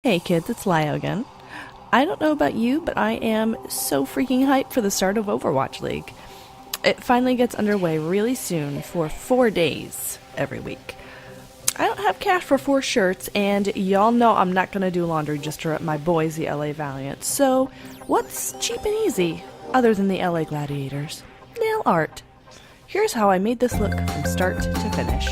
Hey kids, it's Lio again. I don't know about you, but I am so freaking hyped for the start of Overwatch League. It finally gets underway really soon for 4 days every week. I don't have cash for 4 shirts, and y'all know I'm not gonna do laundry just to rep my boys, the LA Valiant. So, what's cheap and easy, other than the LA Gladiators? Nail art. Here's how I made this look from start to finish.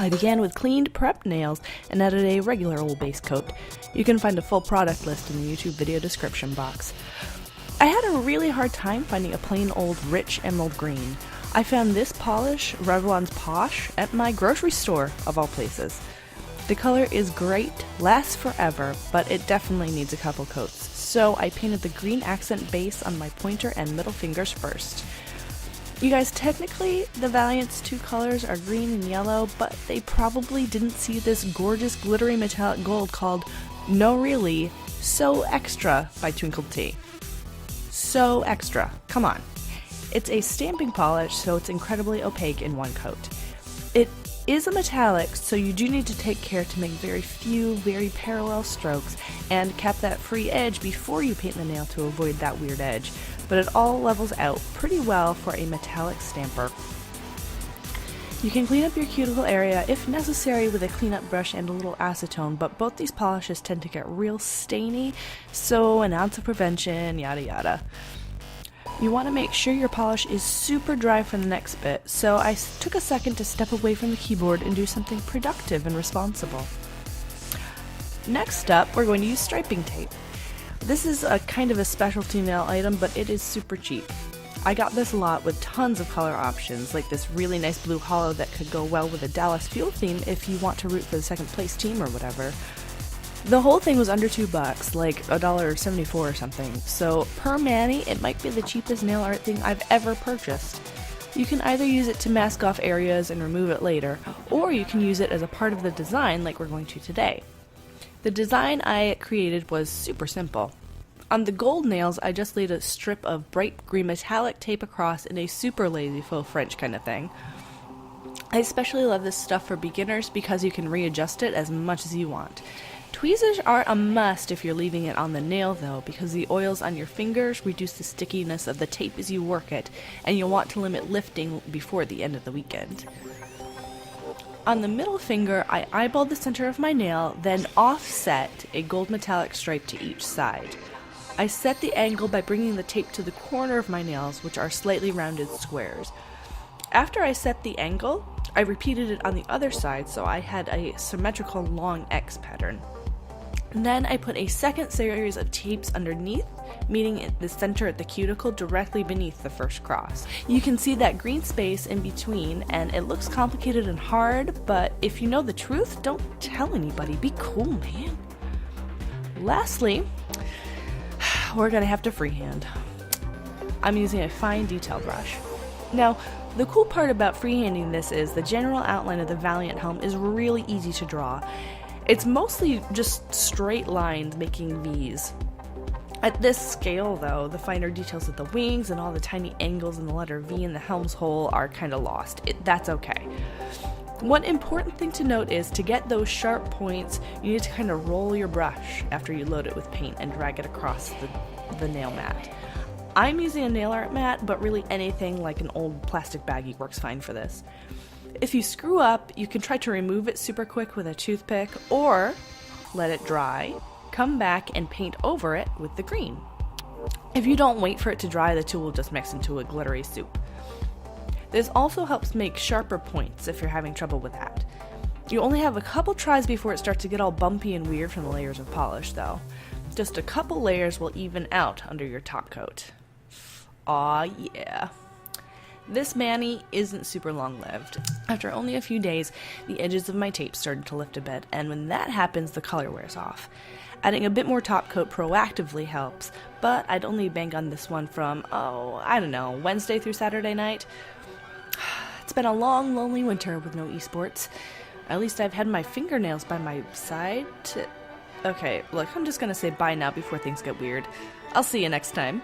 I began with cleaned, prepped nails and added a regular old base coat. You can find a full product list in the YouTube video description box. I had a really hard time finding a plain old rich emerald green. I found this polish, Revlon's Posh, at my grocery store, of all places. The color is great, lasts forever, but it definitely needs a couple coats. So I painted the green accent base on my pointer and middle fingers first. You guys, technically, the Valiant's two colors are green and yellow, but they probably didn't see this gorgeous glittery metallic gold called No Really, So Extra by Twinkled Tea. So Extra, come on. It's a stamping polish, so it's incredibly opaque in one coat. It is a metallic, so you do need to take care to make very few, very parallel strokes and cap that free edge before you paint the nail to avoid that weird edge. But it all levels out pretty well for a metallic stamper. You can clean up your cuticle area if necessary with a cleanup brush and a little acetone, but both these polishes tend to get real stainy, so an ounce of prevention, yada yada. You want to make sure your polish is super dry for the next bit, so I took a second to step away from the keyboard and do something productive and responsible. Next up, we're going to use striping tape. This is a kind of a specialty nail item, but it is super cheap. I got this a lot with tons of color options, like this really nice blue hollow that could go well with a Dallas Fuel theme if you want to root for the second place team or whatever. The whole thing was under $2, like $1.74 or something, so per mani, it might be the cheapest nail art thing I've ever purchased. You can either use it to mask off areas and remove it later, or you can use it as a part of the design like we're going to today. The design I created was super simple. On the gold nails, I just laid a strip of bright green metallic tape across in a super lazy faux French kind of thing. I especially love this stuff for beginners because you can readjust it as much as you want. Tweezers are a must if you're leaving it on the nail though, because the oils on your fingers reduce the stickiness of the tape as you work it, and you'll want to limit lifting before the end of the weekend. On the middle finger, I eyeballed the center of my nail, then offset a gold metallic stripe to each side. I set the angle by bringing the tape to the corner of my nails, which are slightly rounded squares. After I set the angle, I repeated it on the other side so I had a symmetrical long X pattern. And then I put a second series of tapes underneath, meeting the center at the cuticle directly beneath the first cross. You can see that green space in between, and it looks complicated and hard, but if you know the truth, don't tell anybody. Be cool, man. Lastly, we're gonna have to freehand. I'm using a fine detail brush. Now, the cool part about freehanding this is the general outline of the Valiant helm is really easy to draw. It's mostly just straight lines making V's. At this scale though, the finer details of the wings and all the tiny angles in the letter V in the helm's hole are kinda lost. That's okay. One important thing to note is to get those sharp points, you need to kind of roll your brush after you load it with paint and drag it across the nail mat. I'm using a nail art mat, but really anything like an old plastic baggie works fine for this. If you screw up, you can try to remove it super quick with a toothpick, or let it dry, come back and paint over it with the green. If you don't wait for it to dry, the two will just mix into a glittery soup. This also helps make sharper points if you're having trouble with that. You only have a couple tries before it starts to get all bumpy and weird from the layers of polish though. Just a couple layers will even out under your top coat. Aw yeah. This mani isn't super long-lived. After only a few days, the edges of my tape started to lift a bit, and when that happens, the color wears off. Adding a bit more top coat proactively helps, but I'd only bang on this one from, Wednesday through Saturday night. It's been a long, lonely winter with no esports. At least I've had my fingernails by my side to... Okay, look, I'm just gonna say bye now before things get weird. I'll see you next time.